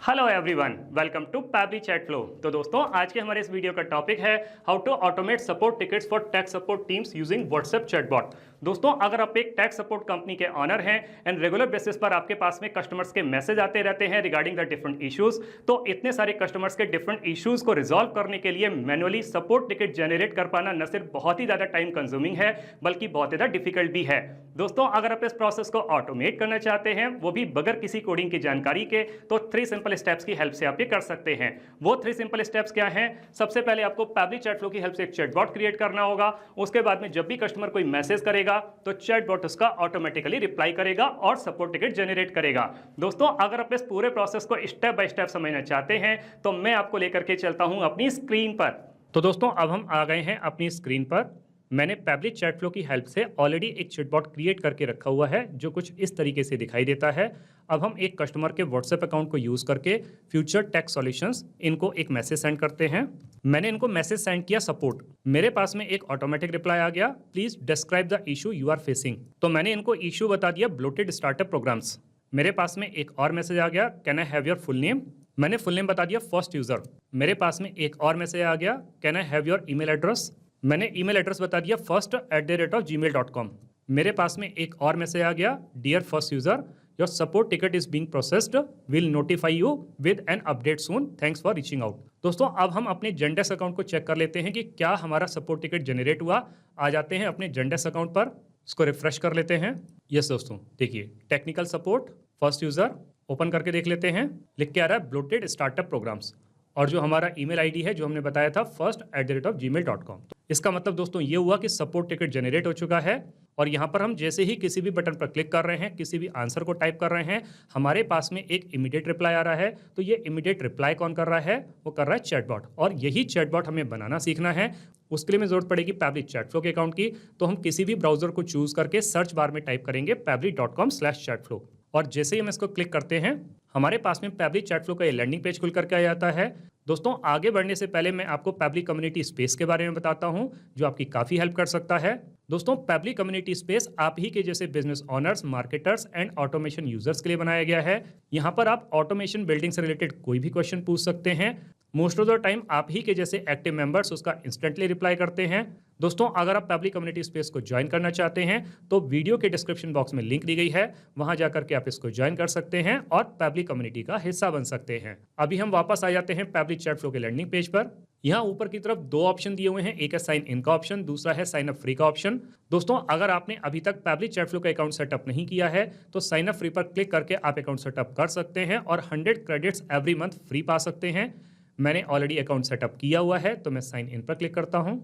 Hello everyone, welcome to Pabbly chat flow. तो दोस्तों, आज के हमारे इस वीडियो का टॉपिक है how to automate support tickets for tech support teams using WhatsApp chatbot. दोस्तों, अगर आप एक टेक सपोर्ट कंपनी के ऑनर हैं एंड रेगुलर बेसिस पर आपके पास में कस्टमर्स के मैसेज आते रहते हैं रिगार्डिंग द डिफरेंट इश्यूज, तो इतने सारे कस्टमर्स के डिफरेंट इश्यूज को रिजॉल्व करने के लिए मैनुअली सपोर्ट टिकट जनरेट कर पाना न सिर्फ बहुत ही ज्यादा टाइम कंज्यूमिंग है बल्कि बहुत ज्यादा डिफिकल्ट भी है। दोस्तों, अगर आप इस प्रोसेस को ऑटोमेट करना चाहते हैं, वो भी बगैर किसी कोडिंग की जानकारी के, तो 3 सिंपल स्टेप्स की हेल्प से आप ये कर सकते हैं। वो 3 सिंपल स्टेप्स क्या हैं? सबसे पहले आपको पैबली चैट फ्लो की हेल्प से एक चैटबॉट क्रिएट करना होगा। उसके बाद में जब भी कस्टमर कोई मैसेज करेगा तो चैटबॉट उसका ऑटोमेटिकली रिप्लाई करेगा और सपोर्ट टिकट जनरेट करेगा। दोस्तों, अगर आप इस पूरे प्रोसेस को स्टेप बाय स्टेप समझना चाहते हैं तो मैं आपको लेकर के चलता हूं अपनी स्क्रीन पर। तो दोस्तों, अब हम आ गए हैं अपनी स्क्रीन पर। मैंने पैबली चैट फ्लो की हेल्प से ऑलरेडी एक चैटबॉट क्रिएट करके रखा हुआ है जो कुछ इस तरीके से दिखाई देता है। अब हम एक कस्टमर के व्हाट्सएप अकाउंट को यूज करके फ्यूचर टेक सॉल्यूशंस इनको एक मैसेज सेंड करते हैं। मैंने इनको मैसेज सेंड किया सपोर्ट। मेरे पास में एक ऑटोमेटिक रिप्लाई आ गया, please describe the issue you are facing. तो मैंने इनको इशू बता दिया, ब्लोटेड स्टार्टअप प्रोग्राम्स। मेरे पास में एक और मैसेज आ गया, can I have your full name. मैंने फुल नेम बता दिया, फर्स्ट यूजर। मेरे पास में एक और मैसेज आ गया, can I have your email address. मैंने ईमेल एड्रेस बता दिया, first@gmail.com। मेरे पास में एक और मैसेज आ गया, dear first user, your support ticket is being processed, will notify you with an update soon, thanks for reaching out. दोस्तों, अब हम अपने जेंडेस अकाउंट को चेक कर लेते हैं कि क्या हमारा सपोर्ट टिकट जनरेट हुआ। आ जाते हैं अपने जेंडेस अकाउंट पर, इसको रिफ्रेश कर लेते हैं। यस दोस्तों, देखिए technical support first user, open करके देख लेते हैं। लिख के आ रहा है ब्लोटेड स्टार्टअप प्रोग्राम्स, और जो हमारा ईमेल आईडी है जो हमने बताया था first@gmail.com। इसका मतलब दोस्तों ये हुआ कि सपोर्ट टिकट जनरेट हो चुका है। और यहाँ पर हम जैसे ही किसी भी बटन पर क्लिक कर रहे हैं, किसी भी आंसर को टाइप कर रहे हैं, हमारे पास में एक इमीडिएट रिप्लाई आ रहा है। तो ये इमीडिएट रिप्लाई कौन कर रहा है? वो कर रहा है चैटबॉट। और यही चैटबॉट हमें बनाना सीखना है। उसके लिए में जरूरत पड़ेगी पैबली चैट फ्लो के अकाउंट की। तो हम किसी भी ब्राउजर को चूज करके सर्च बार में टाइप करेंगे pably.com/chatflow। और जैसे ही हम इसको क्लिक करते हैं, हमारे पास में पैबली चैट फ्लो का ये लैंडिंग पेज खुल करके आ जाता है। दोस्तों, आगे बढ़ने से पहले मैं आपको पैबली कम्युनिटी स्पेस के बारे में बताता हूं जो आपकी काफी हेल्प कर सकता है। दोस्तों, पैबली कम्युनिटी स्पेस आप ही के जैसे business owners, marketers and automation users के लिए बनाया गया है। यहाँ पर आप ऑटोमेशन बिल्डिंग से रिलेटेड कोई भी क्वेश्चन पूछ सकते हैं। मोस्ट ऑफ द टाइम आप ही के जैसे एक्टिव मेंबर्स उसका इंस्टेंटली रिप्लाई करते हैं। दोस्तों, अगर आप पैबली कम्युनिटी स्पेस को ज्वाइन करना चाहते हैं तो वीडियो के डिस्क्रिप्शन बॉक्स में लिंक दी गई है, वहां जाकर के आप इसको ज्वाइन कर सकते हैं और पैबली कम्युनिटी का हिस्सा बन सकते हैं। अभी हम वापस आ जाते हैं पैबली चैट फ्लो के लैंडिंग पेज पर। यहाँ ऊपर की तरफ 2 ऑप्शन दिए हुए हैं, एक है साइन इन का ऑप्शन, दूसरा है साइन अप फ्री का ऑप्शन। दोस्तों, अगर आपने अभी तक पैबली चैट फ्लो का अकाउंट सेटअप नहीं किया है तो साइन अप फ्री पर क्लिक करके आप अकाउंट सेटअप कर सकते हैं और 100 क्रेडिट्स एवरी मंथ फ्री पा सकते हैं। मैंने ऑलरेडी अकाउंट सेटअप किया हुआ है तो मैं साइन इन पर क्लिक करता हूं।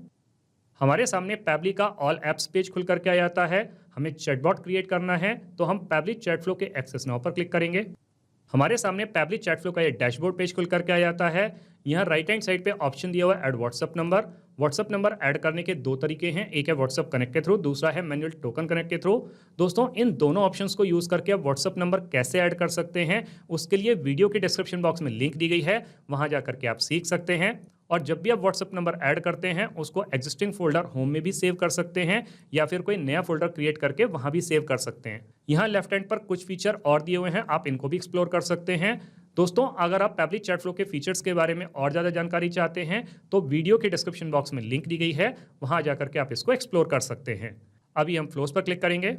हमारे सामने पैबली का ऑल एप्स पेज खुल करके आ जाता है। हमें चैटबॉट क्रिएट करना है तो हम पैबली चैट फ्लो के एक्सेस नाउ पर क्लिक करेंगे। हमारे सामने पैबली चैट फ्लो का ये डैशबोर्ड पेज खुल करके आ जाता है। यहाँ राइट हैंड साइड पे ऑप्शन दिया हुआ है add WhatsApp number. WhatsApp number add करने के 2 तरीके हैं, एक है व्हाट्सएप कनेक्ट के थ्रू, दूसरा है मैनुअल टोकन कनेक्ट के थ्रू। दोस्तों, इन दोनों ऑप्शंस को यूज करके आप व्हाट्सएप नंबर कैसे ऐड कर सकते हैं उसके लिए वीडियो के डिस्क्रिप्शन बॉक्स में लिंक दी गई है, वहां जाकर के आप सीख सकते हैं। और जब भी आप व्हाट्सएप नंबर ऐड करते हैं उसको एग्जिस्टिंग फोल्डर होम में भी सेव कर सकते हैं या फिर कोई नया फोल्डर क्रिएट करके वहां भी सेव कर सकते हैं। यहाँ लेफ्ट हैंड पर कुछ फीचर और दिए हुए हैं, आप इनको भी एक्सप्लोर कर सकते हैं। दोस्तों, अगर आप पैबली चैट फ्लो के फीचर्स के बारे में और ज़्यादा जानकारी चाहते हैं तो वीडियो के डिस्क्रिप्शन बॉक्स में लिंक दी गई है, वहां जाकर के आप इसको एक्सप्लोर कर सकते हैं। अभी हम फ्लोस पर क्लिक करेंगे।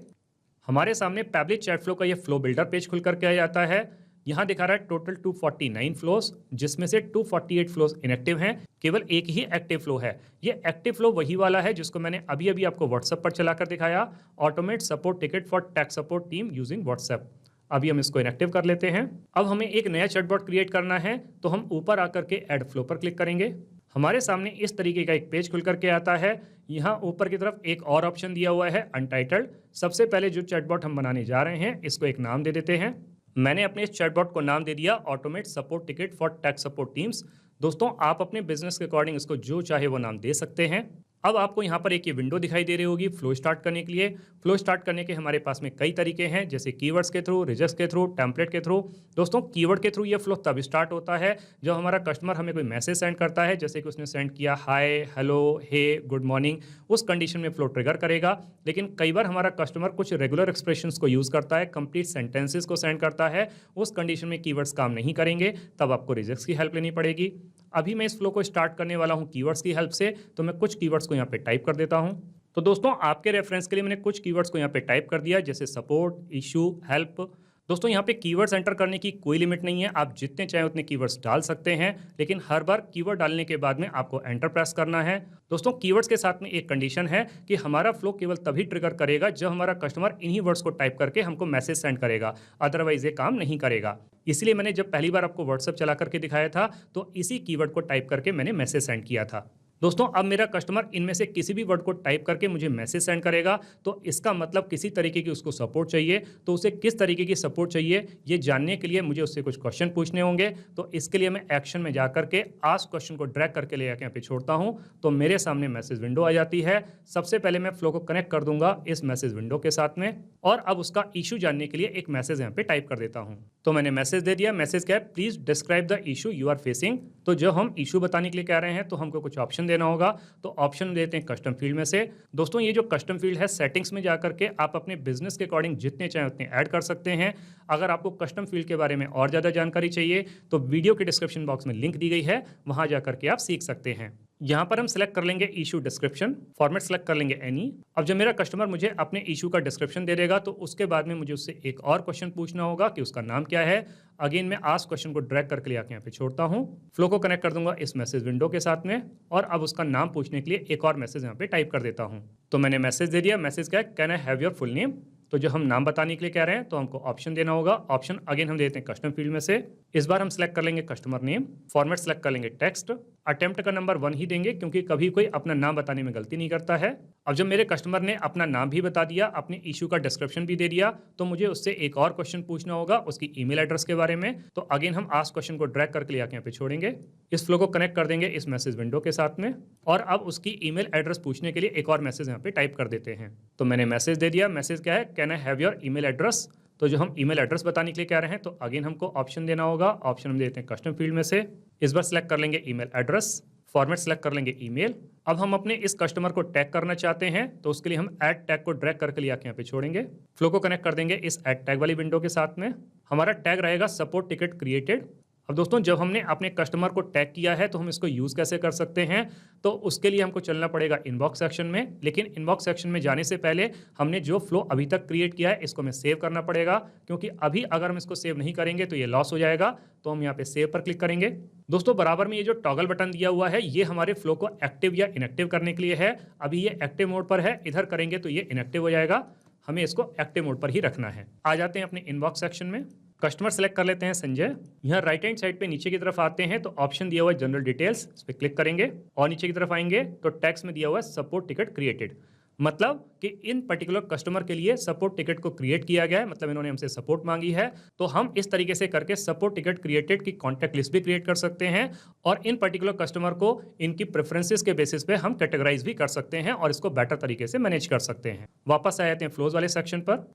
हमारे सामने पैबली चैट फ्लो का ये फ्लो बिल्डर पेज खुल करके आ जाता है। यहाँ दिखा रहा है टोटल 249 फ्लोस, जिसमें से 248 फ्लोस इनएक्टिव हैं, केवल एक ही एक्टिव फ्लो है। ये एक्टिव फ्लो वही वाला है जिसको मैंने अभी अभी आपको व्हाट्सएप पर चलाकर दिखाया, automate support ticket for tech support team using WhatsApp. अभी हम इसको इनएक्टिव कर लेते हैं। अब हमें एक नया चैटबॉट क्रिएट करना है तो हम ऊपर आकर के ऐड फ्लो पर क्लिक करेंगे। हमारे सामने इस तरीके का एक पेज खुल करके आता है। यहाँ ऊपर की तरफ एक और ऑप्शन दिया हुआ है अनटाइटल्ड। सबसे पहले जो चैटबॉट हम बनाने जा रहे हैं इसको एक नाम दे देते हैं। मैंने अपने इस चैटबॉट को नाम दे दिया automate support ticket for tech support teams. दोस्तों, आप अपने बिजनेस के अकॉर्डिंग इसको जो चाहे वो नाम दे सकते हैं। अब आपको यहाँ पर एक ये विंडो दिखाई दे रही होगी फ्लो स्टार्ट करने के लिए। फ्लो स्टार्ट करने के हमारे पास में कई तरीके हैं, जैसे कीवर्ड्स के थ्रू, रिजल्ट्स के थ्रू, टेम्पलेट के थ्रू। दोस्तों कीवर्ड के थ्रू ये फ्लो तब स्टार्ट होता है जब हमारा कस्टमर हमें कोई मैसेज सेंड करता है, जैसे कि उसने सेंड किया हाय, हेलो, हे, गुड मॉर्निंग, उस कंडीशन में फ्लो ट्रिगर करेगा। लेकिन कई बार हमारा कस्टमर कुछ रेगुलर एक्सप्रेशंस को यूज़ करता है, कंप्लीट सेंटेंसेस को सेंड करता है, उस कंडीशन में कीवर्ड्स काम नहीं करेंगे, तब आपको रिजल्ट्स की हेल्प लेनी पड़ेगी। अभी मैं इस फ्लो को स्टार्ट करने वाला हूं कीवर्ड्स की हेल्प से, तो मैं कुछ कीवर्ड्स को यहाँ पे टाइप कर देता हूं। तो दोस्तों आपके रेफरेंस के लिए मैंने कुछ कीवर्ड्स को यहाँ पे टाइप कर दिया, जैसे सपोर्ट, इशू, हेल्प। दोस्तों यहाँ पे कीवर्ड्स एंटर करने की कोई लिमिट नहीं है, आप जितने चाहे उतने कीवर्ड्स डाल सकते हैं, लेकिन हर बार कीवर्ड डालने के बाद में आपको एंटर प्रेस करना है। दोस्तों कीवर्ड्स के साथ में एक कंडीशन है कि हमारा फ्लो केवल तभी ट्रिगर करेगा जब हमारा कस्टमर इन्हीं वर्ड्स को टाइप करके हमको मैसेज सेंड करेगा, अदरवाइज ये काम नहीं करेगा। इसलिए मैंने जब पहली बार आपको व्हाट्सएप चला करके दिखाया था तो इसी कीवर्ड को टाइप करके मैंने मैसेज सेंड किया था। दोस्तों अब मेरा कस्टमर इनमें से किसी भी वर्ड को टाइप करके मुझे मैसेज सेंड करेगा, तो इसका मतलब किसी तरीके की उसको सपोर्ट चाहिए। तो उसे किस तरीके की सपोर्ट चाहिए ये जानने के लिए मुझे उससे कुछ क्वेश्चन पूछने होंगे। तो इसके लिए मैं एक्शन में जाकर के आस्क क्वेश्चन को ड्रैग करके ले आके यहाँ पे छोड़ता हूँ, तो मेरे सामने मैसेज विंडो आ जाती है। सबसे पहले मैं फ्लो को कनेक्ट कर दूंगा इस मैसेज विंडो के साथ में, और अब उसका इशू जानने के लिए एक मैसेज यहाँ पे टाइप कर देता हूँ। तो मैंने मैसेज दे दिया। मैसेज क्या है, please describe the issue you are facing. तो जब हम इशू बताने के लिए कह रहे हैं तो हमको कुछ ऑप्शन देना होगा, तो ऑप्शन देते हैं कस्टम फील्ड में से। दोस्तों ये जो कस्टम फील्ड है, सेटिंग्स में जाकर के आप अपने बिजनेस के अकॉर्डिंग जितने चाहे उतने ऐड कर सकते हैं। अगर आपको कस्टम फील्ड के बारे में और ज़्यादा जानकारी चाहिए तो वीडियो के डिस्क्रिप्शन बॉक्स में लिंक दी गई है, वहां जाकर के आप सीख सकते हैं। यहाँ पर हम सिलेक्ट कर लेंगे इशू डिस्क्रिप्शन, फॉर्मेट सेलेक्ट कर लेंगे एनी। अब जब मेरा कस्टमर मुझे अपने इशू का डिस्क्रिप्शन दे देगा तो उसके बाद में मुझे उससे एक और क्वेश्चन पूछना होगा कि उसका नाम क्या है। अगेन मैं आस्क क्वेश्चन को ड्रैग करके आके यहाँ पे छोड़ता हूँ, फ्लो को कनेक्ट कर दूंगा इस मैसेज विंडो के साथ में, और अब उसका नाम पूछने के लिए एक और मैसेज यहाँ पे टाइप कर देता हूँ। तो मैंने मैसेज दे दिया। मैसेज क्या है, can I have your full name. तो जो हम नाम बताने के लिए कह रहे हैं तो हमको ऑप्शन देना होगा। ऑप्शन अगेन हम देते हैं कस्टम फील्ड में से। इस बार हम सेलेक्ट कर लेंगे कस्टमर नेम, फॉर्मेट सेलेक्ट कर लेंगे टेक्स्ट। अटेम्प्ट का नंबर 1 ही देंगे क्योंकि कभी कोई अपना नाम बताने में गलती नहीं करता है। अब जब मेरे कस्टमर ने अपना नाम भी बता दिया, अपने इशू का डिस्क्रिप्शन भी दे दिया, तो मुझे उससे एक और क्वेश्चन पूछना होगा उसकी ईमेल एड्रेस के बारे में। तो अगेन हम आस्क क्वेश्चन को ड्रैग करके ले आके यहाँ पे छोड़ेंगे, इस फ्लो को कनेक्ट कर देंगे इस मैसेज विंडो के साथ में, और अब उसकी ईमेल एड्रेस पूछने के लिए एक और मैसेज यहाँ पे टाइप कर देते हैं। तो मैंने मैसेज दे दिया। मैसेज क्या है, can I have your email address. तो जो हम ईमेल एड्रेस बताने के लिए कह रहे हैं तो अगेन हमको ऑप्शन देना होगा। ऑप्शन हम देते हैं कस्टम फील्ड में से। इस बार सेलेक्ट कर लेंगे ईमेल एड्रेस, फॉर्मेट सेलेक्ट कर लेंगे ईमेल। अब हम अपने इस कस्टमर को टैग करना चाहते हैं तो उसके लिए हम ऐड टैग को ड्रैग करके ले आके यहाँ पे छोड़ेंगे, फ्लो को कनेक्ट कर देंगे इस ऐड टैग वाली विंडो के साथ में। हमारा टैग रहेगा सपोर्ट टिकट क्रिएटेड। अब दोस्तों जब हमने अपने कस्टमर को टैग किया है तो हम इसको यूज़ कैसे कर सकते हैं, तो उसके लिए हमको चलना पड़ेगा इनबॉक्स सेक्शन में। लेकिन इनबॉक्स सेक्शन में जाने से पहले हमने जो फ्लो अभी तक क्रिएट किया है इसको हमें सेव करना पड़ेगा, क्योंकि अभी अगर हम इसको सेव नहीं करेंगे तो ये लॉस हो जाएगा। तो हम यहाँ पे सेव पर क्लिक करेंगे। दोस्तों बराबर में ये जो टॉगल बटन दिया हुआ है ये हमारे फ्लो को एक्टिव या इनएक्टिव करने के लिए है। अभी ये एक्टिव मोड पर है, इधर करेंगे तो ये इनएक्टिव हो जाएगा, हमें इसको एक्टिव मोड पर ही रखना है। आ जाते हैं अपने इनबॉक्स सेक्शन में, कस्टमर सेलेक्ट कर लेते हैं संजय। यहाँ राइट हैंड साइड पे नीचे की तरफ आते हैं तो ऑप्शन दिया हुआ है जनरल डिटेल्स, इस पर क्लिक करेंगे और नीचे की तरफ आएंगे तो टैक्स में दिया हुआ है सपोर्ट टिकट क्रिएटेड। मतलब कि इन पर्टिकुलर कस्टमर के लिए सपोर्ट टिकट को क्रिएट किया गया है, मतलब इन्होंने हमसे सपोर्ट मांगी है। तो हम इस तरीके से करके सपोर्ट टिकट क्रिएटेड की कॉन्टैक्ट लिस्ट भी क्रिएट कर सकते हैं, और इन पर्टिकुलर कस्टमर को इनकी प्रेफरेंसेस के बेसिस पे हम कैटेगराइज भी कर सकते हैं और इसको बेटर तरीके से मैनेज कर सकते हैं। वापस आ जाते हैं फ्लोज वाले सेक्शन पर।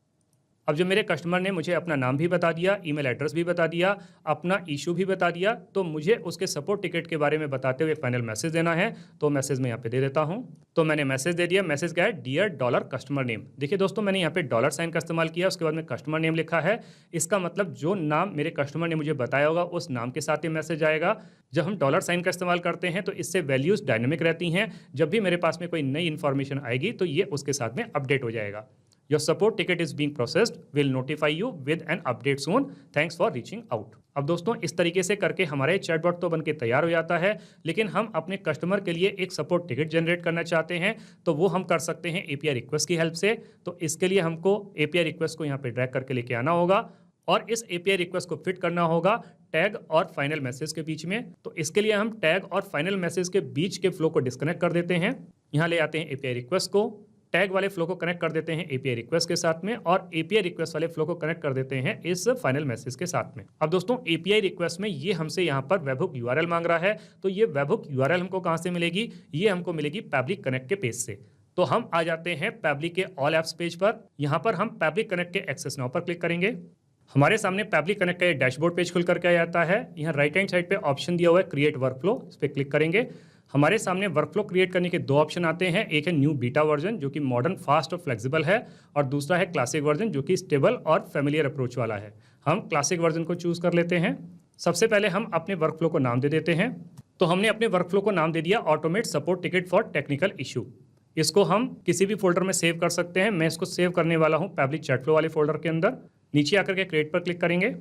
अब जो मेरे कस्टमर ने मुझे अपना नाम भी बता दिया, ईमेल एड्रेस भी बता दिया, अपना इशू भी बता दिया, तो मुझे उसके सपोर्ट टिकट के बारे में बताते हुए फाइनल मैसेज देना है। तो मैसेज मैं यहाँ पे दे देता हूँ। तो मैंने मैसेज दे दिया। मैसेज क्या है, डियर डॉलर कस्टमर नेम। देखिए दोस्तों मैंने यहाँ पे डॉलर साइन का इस्तेमाल किया, उसके बाद में कस्टमर नेम लिखा है। इसका मतलब जो नाम मेरे कस्टमर ने मुझे बताया होगा उस नाम के साथ ही मैसेज आएगा। जब हम डॉलर साइन का इस्तेमाल करते हैं तो इससे वैल्यूज डायनेमिक रहती हैं, जब भी मेरे पास में कोई नई इन्फॉर्मेशन आएगी तो ये उसके साथ में अपडेट हो जाएगा। Your support ticket is being processed. Will notify you with an update soon. Thanks for reaching out. अब दोस्तों इस तरीके से करके हमारे चैटबॉट तो बनके तैयार हो जाता है, लेकिन हम अपने कस्टमर के लिए एक सपोर्ट टिकट जनरेट करना चाहते हैं तो वो हम कर सकते हैं API रिक्वेस्ट की हेल्प से। तो इसके लिए हमको API रिक्वेस्ट को यहाँ पे ड्रैग करके लेके आना होगा और इस API रिक्वेस्ट को फिट करना होगा टैग और फाइनल मैसेज के बीच में। तो इसके लिए हम टैग और फाइनल मैसेज के बीच के फ्लो को डिस्कनेक्ट कर देते हैं। यहाँ ले आते हैं API रिक्वेस्ट को, टैग वाले फ्लो को कनेक्ट कर देते हैं एपीआई रिक्वेस्ट के साथ में और एपीआई रिक्वेस्ट वाले फ्लो को कनेक्ट कर देते हैं इस फाइनल मैसेज के साथ में। अब दोस्तों एपीआई रिक्वेस्ट में ये हमसे यहाँ पर वेबहुक यूआरएल मांग रहा है, तो ये वेबहुक यूआरएल हमको कहाँ से मिलेगी? ये हमको मिलेगी पैबली कनेक्ट के पेज से। तो हम आ जाते हैं पैबली के ऑल एप्स पेज पर। यहाँ पर हम पैबली कनेक्ट के एक्सेस नाउ पर क्लिक करेंगे। हमारे सामने पैबली कनेक्ट का डैशबोर्ड पेज खुल करके आ जाता है। यहाँ राइट हैंड साइड पे ऑप्शन दिया हुआ है क्रिएट वर्कफ्लो, इस पर क्लिक करेंगे। हमारे सामने वर्कफ्लो क्रिएट करने के दो ऑप्शन आते हैं, एक है न्यू बीटा वर्जन जो कि मॉडर्न, फास्ट और फ्लेक्सिबल है, और दूसरा है क्लासिक वर्जन जो कि स्टेबल और फेमिलियर अप्रोच वाला है। हम क्लासिक वर्जन को चूज कर लेते हैं। सबसे पहले हम अपने वर्कफ्लो को नाम दे देते हैं। तो हमने अपने वर्कफ्लो को नाम दे दिया automate support ticket for technical issue. इसको हम किसी भी फोल्डर में सेव कर सकते हैं। मैं इसको सेव करने वाला हूँ पैबली चैट फ्लो वाले फोल्डर के अंदर। नीचे आकर के क्रिएट पर क्लिक करेंगे।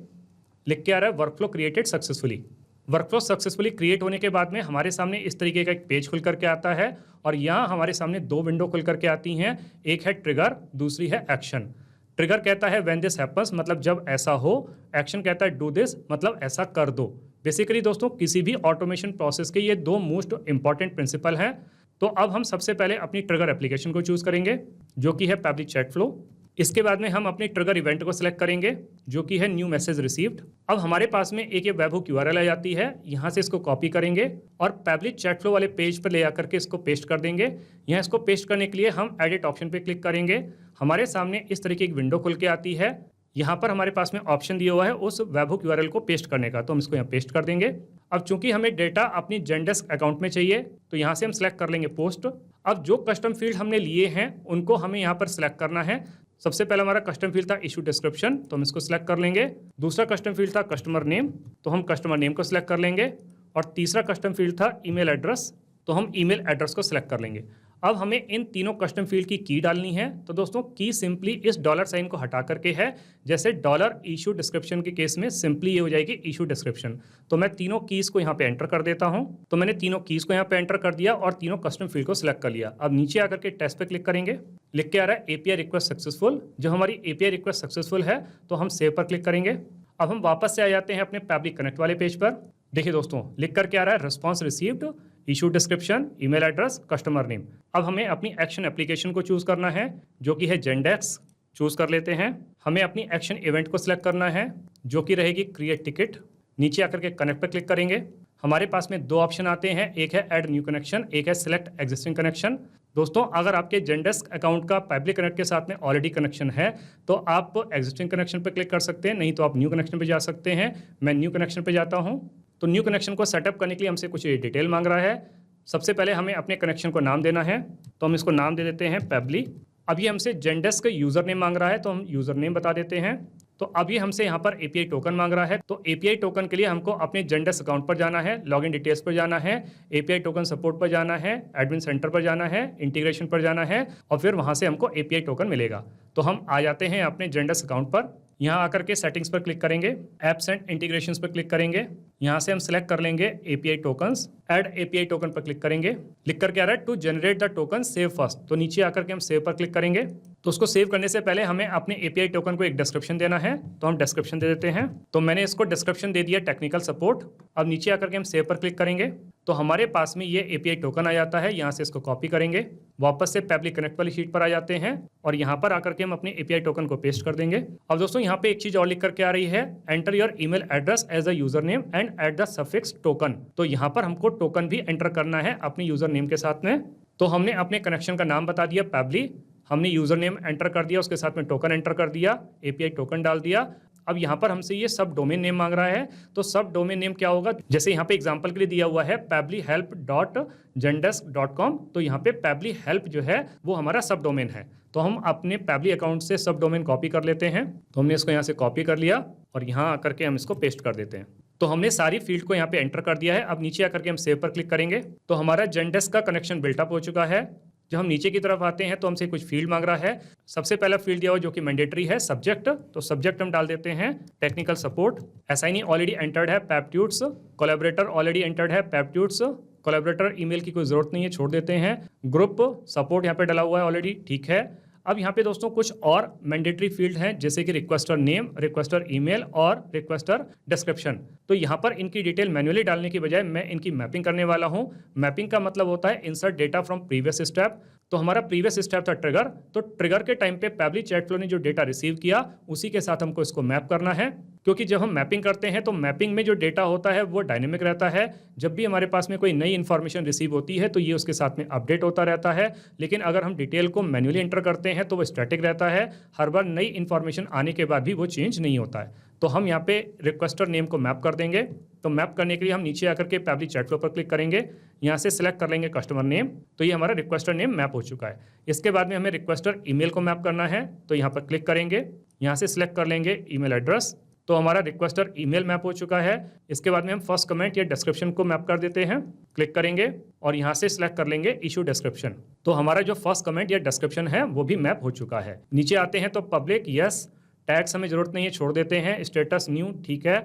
लिख के आ रहा है workflow created successfully. Workflow successfully create होने के बाद में हमारे सामने इस तरीके का एक पेज खुल करके आता है और यहाँ हमारे सामने दो विंडो खुल करके आती हैं। एक है ट्रिगर, दूसरी है एक्शन। ट्रिगर कहता है व्हेन दिस हैपन्स, मतलब जब ऐसा हो। एक्शन कहता है डू दिस, मतलब ऐसा कर दो। बेसिकली दोस्तों किसी भी ऑटोमेशन प्रोसेस के ये दो मोस्ट इंपॉर्टेंट प्रिंसिपल हैं। तो अब हम सबसे पहले अपनी ट्रिगर एप्लीकेशन को चूज करेंगे जो कि है पैबली चैट फ्लो। इसके बाद में हम अपनी ट्रिगर इवेंट को सिलेक्ट करेंगे जो कि है न्यू मैसेज रिसीव्ड। अब हमारे पास में एक ये वेबहुक यूआरएल आ जाती है, यहाँ से इसको कॉपी करेंगे और पैबली चैट फ्लो वाले पेज पर ले आकर के इसको पेस्ट कर देंगे। यहाँ इसको पेस्ट करने के लिए हम एडिट ऑप्शन पे क्लिक करेंगे। हमारे सामने इस तरीके की विंडो खुल के आती है। यहाँ पर हमारे पास में ऑप्शन दिया हुआ है उस वेबहुक यूआरएल को पेस्ट करने का, तो हम इसको यहाँ पेस्ट कर देंगे। अब चूंकि हमें डेटा अपनी जेनडेस्क अकाउंट में चाहिए तो यहाँ से हम सिलेक्ट कर लेंगे पोस्ट। अब जो कस्टम फील्ड हमने लिए हैं उनको हमें यहाँ पर सिलेक्ट करना है। सबसे पहले हमारा कस्टम फील्ड था इशू डिस्क्रिप्शन, तो हम इसको सिलेक्ट कर लेंगे। दूसरा कस्टम फील्ड था कस्टमर नेम, तो हम कस्टमर नेम को सिलेक्ट कर लेंगे। और तीसरा कस्टम फील्ड था ईमेल एड्रेस, तो हम ईमेल एड्रेस को सिलेक्ट कर लेंगे। अब हमें इन तीनों कस्टम फील्ड की की डालनी है। तो दोस्तों की सिंपली इस डॉलर साइन को हटा करके है, जैसे डॉलर इशू डिस्क्रिप्शन के केस में सिंपली ये हो जाएगी इशू डिस्क्रिप्शन। तो मैं तीनों कीज को यहाँ पे एंटर कर देता हूँ। तो मैंने तीनों कीज को यहाँ पे एंटर कर दिया और तीनों कस्टम फील्ड को सिलेक्ट कर लिया। अब नीचे आकर के टेस्ट पे क्लिक करेंगे। लिख के आ रहा है एपीआई रिक्वेस्ट सक्सेसफुल। जो हमारी एपीआई रिक्वेस्ट सक्सेसफुल है तो हम सेव पर क्लिक करेंगे। अब हम वापस से आ जाते हैं अपने पैबली कनेक्ट वाले पेज पर। देखिए दोस्तों लिख करके आ रहा है response received, issue description, email address, customer name. अब हमें अपनी एक्शन एप्लीकेशन को चूज करना है जो कि है जेनडेस्क। चूज कर लेते हैं। हमें अपनी एक्शन इवेंट को सिलेक्ट करना है जो कि रहेगी क्रिएट टिकट। नीचे आकर के कनेक्ट पर क्लिक करेंगे। हमारे पास में दो ऑप्शन आते हैं, एक है ऐड न्यू कनेक्शन, एक है सिलेक्ट एग्जिस्टिंग कनेक्शन। दोस्तों अगर आपके जेनडेस्क अकाउंट का पैबली कनेक्ट के साथ में ऑलरेडी कनेक्शन है तो आप एग्जिस्टिंग कनेक्शन पर क्लिक कर सकते हैं, नहीं तो आप न्यू कनेक्शन पर जा सकते हैं। मैं न्यू कनेक्शन पर जाता हूँ। तो न्यू कनेक्शन को सेटअप करने के लिए हमसे कुछ डिटेल मांग रहा है। सबसे पहले हमें अपने कनेक्शन को नाम देना है, तो हम इसको नाम दे देते हैं पैबली। अब ये हमसे जेनडेस्क यूजर नेम मांग रहा है, तो हम यूजर नेम बता देते हैं। तो अब ये हमसे यहाँ पर एपीआई टोकन मांग रहा है, तो एपीआई टोकन के लिए हमको अपने जेनडेस्क अकाउंट पर जाना है, लॉगिन डिटेल्स पर जाना है, एपीआई टोकन सपोर्ट पर जाना है, एडमिन सेंटर पर जाना है, इंटीग्रेशन पर जाना है और फिर वहाँ से हमको एपीआई टोकन मिलेगा। तो हम आ जाते हैं अपने जेनडेस्क अकाउंट पर। यहाँ आकर के सेटिंग्स पर क्लिक करेंगे, एप्स एंड इंटीग्रेशंस पर क्लिक करेंगे। यहाँ से हम सिलेक्ट कर लेंगे API tokens, add API token पर क्लिक करेंगे। लिख करके आ रहा है to generate the token save first, तो नीचे आकर के हम सेव पर क्लिक करेंगे। तो उसको सेव करने से पहले हमें अपने एपीआई टोकन को एक डिस्क्रिप्शन देना है, तो हम डिस्क्रिप्शन दे देते हैं। तो मैंने इसको डिस्क्रिप्शन दे दिया टेक्निकल सपोर्ट। अब नीचे आकर के हम सेव पर क्लिक करेंगे तो हमारे पास में ये एपीआई टोकन आ जाता है। यहाँ से इसको कॉपी करेंगे, वापस से पैबली कनेक्ट वाली शीट पर आ जाते हैं और यहाँ पर आकर के हम अपने एपीआई टोकन को पेस्ट कर देंगे। अब दोस्तों यहाँ पे एक चीज और लिख करके आ रही है, enter your email address as a user name and at the suffix token. तो यहाँ पर हमको टोकन भी एंटर करना है अपने यूजर नेम के साथ में। तो हमने अपने कनेक्शन का नाम बता दिया पैबली, हमने यूजर नेम एंटर कर दिया, उसके साथ में टोकन एंटर कर दिया, एपीआई टोकन डाल दिया। अब यहाँ पर हमसे ये सब डोमेन नेम मांग रहा है, तो सब डोमेन नेम क्या होगा, जैसे यहाँ पे एग्जांपल के लिए दिया हुआ है pablyhelp.zendesk.com, तो यहाँ पे पैबली हेल्प जो है वो हमारा सब डोमेन है। तो हम अपने पैबली अकाउंट से सब डोमेन कॉपी कर लेते हैं। तो हमने इसको यहाँ से कॉपी कर लिया और यहाँ आकर के हम इसको पेस्ट कर देते हैं। तो हमने सारी फील्ड को यहाँ पे एंटर कर दिया है। अब नीचे आकर के हम सेव पर क्लिक करेंगे तो हमारा zendesk का कनेक्शन बिल्टअप हो चुका है। जब हम नीचे की तरफ आते हैं तो हमसे कुछ फील्ड मांग रहा है। सबसे पहला फील्ड दिया हुआ जो कि मैंडेटरी है सब्जेक्ट, तो सब्जेक्ट हम डाल देते हैं technical support. Assignee already entered है पैपट्यूट्स, कोलैबोरेटर ऑलरेडी एंटर्ड है पैपट्यूट्स, कोलैबोरेटर ईमेल की कोई जरूरत नहीं है, छोड़ देते हैं। ग्रुप सपोर्ट यहाँ पे डला हुआ है ऑलरेडी, ठीक है। अब यहाँ पे दोस्तों कुछ और मैंडेटरी फील्ड हैं जैसे कि रिक्वेस्टर नेम, रिक्वेस्टर ईमेल और रिक्वेस्टर डिस्क्रिप्शन। तो यहाँ पर इनकी डिटेल मैन्युअली डालने की बजाय मैं इनकी मैपिंग करने वाला हूँ। मैपिंग का मतलब होता है insert data from previous step. तो हमारा प्रीवियस स्टेप था ट्रिगर, तो ट्रिगर के टाइम पे पैबली चैट फ्लो ने जो डेटा रिसीव किया उसी के साथ हमको इसको मैप करना है, क्योंकि जब हम मैपिंग करते हैं तो मैपिंग में जो डेटा होता है वो डायनेमिक रहता है। जब भी हमारे पास में कोई नई इन्फॉर्मेशन रिसीव होती है तो ये उसके साथ में अपडेट होता रहता है, लेकिन अगर हम डिटेल को मैन्युअली एंटर करते हैं तो वो स्टैटिक रहता है, हर बार नई इन्फॉर्मेशन आने के बाद भी वो चेंज नहीं होता है। तो हम यहाँ पे रिक्वेस्टर नेम को मैप कर देंगे। तो मैप करने के लिए हम नीचे आकर के पैबली चैट फ्लो पर क्लिक करेंगे, यहाँ से सिलेक्ट कर लेंगे कस्टमर नेम, तो ये हमारा रिक्वेस्टर नेम मैप हो चुका है। इसके बाद में हमें रिक्वेस्टर ईमेल को मैप करना है, तो यहाँ पर क्लिक करेंगे, यहाँ से सिलेक्ट कर लेंगे ईमेल एड्रेस, तो हमारा रिक्वेस्टर ईमेल मैप हो चुका है। इसके बाद में हम फर्स्ट कमेंट या डिस्क्रिप्शन को मैप कर देते हैं, क्लिक करेंगे और यहाँ से सिलेक्ट कर लेंगे इशू डिस्क्रिप्शन, तो हमारा जो फर्स्ट कमेंट या डिस्क्रिप्शन है वो भी मैप हो चुका है। नीचे आते हैं तो पब्लिक यस, टैग्स हमें जरूरत नहीं है, छोड़ देते हैं, स्टेटस न्यू ठीक है,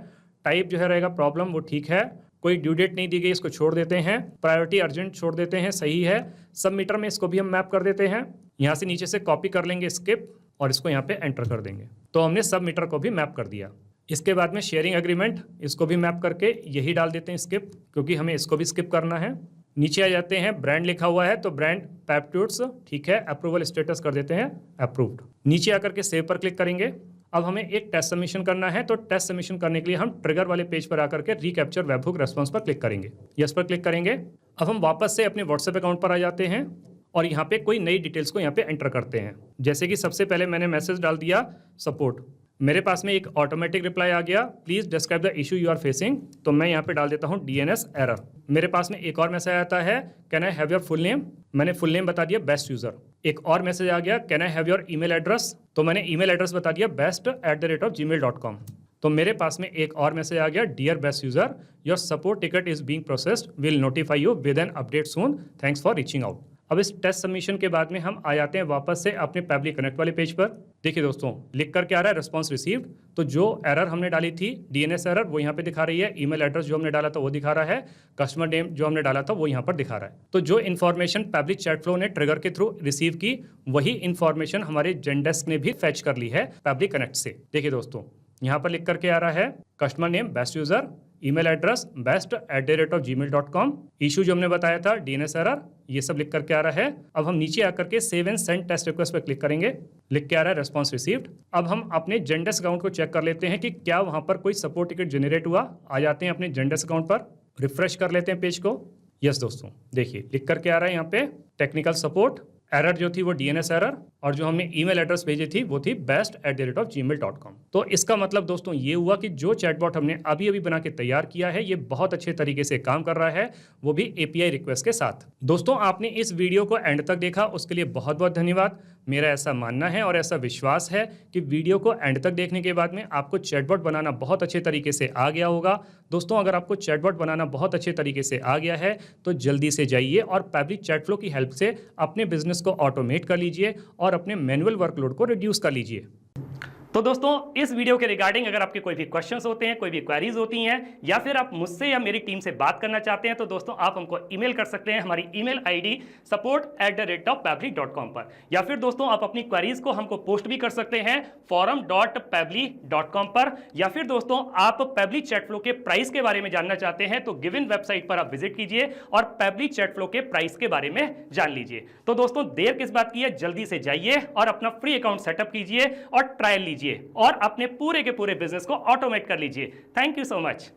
टाइप जो है रहेगा प्रॉब्लम वो ठीक है, कोई ड्यू डेट नहीं दी गई इसको छोड़ देते हैं, प्रायोरिटी अर्जेंट छोड़ देते हैं सही है, सबमीटर में इसको भी हम मैप कर देते हैं। यहाँ से नीचे से कॉपी कर लेंगे स्किप और इसको यहाँ पे एंटर कर देंगे, तो हमने सबमीटर को भी मैप कर दिया। इसके बाद में शेयरिंग एग्रीमेंट, इसको भी मैप करके यही डाल देते हैं स्किप, क्योंकि हमें इसको भी स्किप करना है। नीचे आ जाते हैं, ब्रांड लिखा हुआ है तो ब्रांड पेप्ट्यूड्स ठीक है, अप्रूवल स्टेटस कर देते हैं अप्रूव्ड। नीचे आकर के सेव पर क्लिक करेंगे। अब हमें एक टेस्ट सबमिशन करना है, तो टेस्ट सबमिशन करने के लिए हम ट्रिगर वाले पेज पर आकर के रिकैप्चर वेबहुक रेस्पॉन्स पर क्लिक करेंगे, यस पर क्लिक करेंगे। अब हम वापस से अपने व्हाट्सएप अकाउंट पर आ जाते हैं और यहाँ पे कोई नई डिटेल्स को यहाँ पे एंटर करते हैं। जैसे कि सबसे पहले मैंने मैसेज डाल दिया सपोर्ट, मेरे पास में एक ऑटोमेटिक रिप्लाई आ गया, please describe the issue you are facing, तो मैं यहाँ पे डाल देता हूँ DNS एरर। मेरे पास में एक और मैसेज आता है, can I have your full name, मैंने फुल नेम बता दिया बेस्ट यूजर। एक और मैसेज आ गया, can I have your email address, तो मैंने ईमेल एड्रेस बता दिया best@gmail.com। तो मेरे पास में एक और मैसेज आ गया, dear best user, your support ticket is being processed, will notify you with an update soon, thanks for reaching out. अब इस टेस्ट सबमिशन के बाद में हम आ जाते हैं वापस से अपने पैबली कनेक्ट वाले पेज पर। देखिए दोस्तों, लिख करके आ रहा है रिस्पॉन्स रिसीव्ड, तो जो एरर हमने डाली थी DNS एरर वो यहाँ पे दिखा रही है, ईमेल एड्रेस जो हमने डाला था वो दिखा रहा है, कस्टमर नेम जो हमने डाला था वो यहाँ पर दिखा रहा है। तो जो इन्फॉर्मेशन पैबली चैट फ्लो ने ट्रिगर के थ्रू रिसीव की वही इन्फॉर्मेशन हमारे जेनडेस्क ने भी फैच कर ली है पैबली कनेक्ट से। देखिए दोस्तों, यहाँ पर लिख करके आ रहा है customer name best user, email address best@gmail.com, issue जो हमने बताया था DNS एरर, ये सब लिख करके आ रहा है। अब हम नीचे आकर के save and send test request पर क्लिक करेंगे, लिख के आ रहा है रेस्पॉन्स रिसीव्ड। अब हम अपने जेनडेस्क अकाउंट को चेक कर लेते हैं कि क्या वहां पर कोई सपोर्ट टिकट जनरेट हुआ। आ जाते हैं अपने जेनडेस्क अकाउंट पर, रिफ्रेश कर लेते हैं पेज को। यस दोस्तों, देखिए लिख करके आ रहा है यहाँ पे टेक्निकल सपोर्ट, एरर जो थी वो DNS एरर, और जो हमने ईमेल एड्रेस भेजी थी वो थी best@gmail.com। तो इसका मतलब दोस्तों ये हुआ कि जो चैटबॉट हमने अभी अभी बना के तैयार किया है ये बहुत अच्छे तरीके से काम कर रहा है, वो भी API रिक्वेस्ट के साथ। दोस्तों, आपने इस वीडियो को एंड तक देखा उसके लिए बहुत बहुत धन्यवाद। मेरा ऐसा मानना है और ऐसा विश्वास है कि वीडियो को एंड तक देखने के बाद में आपको चैटबॉट बनाना बहुत अच्छे तरीके से आ गया होगा। दोस्तों, अगर आपको चैटबॉट बनाना बहुत अच्छे तरीके से आ गया है तो जल्दी से जाइए और पैबली चैट फ्लो की हेल्प से अपने बिजनेस को ऑटोमेट कर लीजिए और अपने मैनुअल वर्कलोड को रिड्यूस कर लीजिए। तो दोस्तों, इस वीडियो के रिगार्डिंग अगर आपके कोई भी क्वेश्चंस होते हैं, कोई भी क्वेरीज होती हैं, या फिर आप मुझसे या मेरी टीम से बात करना चाहते हैं, तो दोस्तों आप हमको ईमेल कर सकते हैं हमारी ईमेल ID support@pably.com पर, या फिर दोस्तों आप अपनी क्वेरीज को हमको पोस्ट भी कर सकते हैं forum.pably.com पर, या फिर दोस्तों आप पैबली चैट फ्लो के प्राइस के बारे में जानना चाहते हैं तो गिवन वेबसाइट पर आप विजिट कीजिए और पैबली चैट फ्लो के प्राइस के बारे में जान लीजिए। तो दोस्तों, देर किस बात की है, जल्दी से जाइए और अपना फ्री अकाउंट सेटअप कीजिए और ट्रायल लीजिए और अपने पूरे के पूरे बिजनेस को ऑटोमेट कर लीजिए। Thank you so much.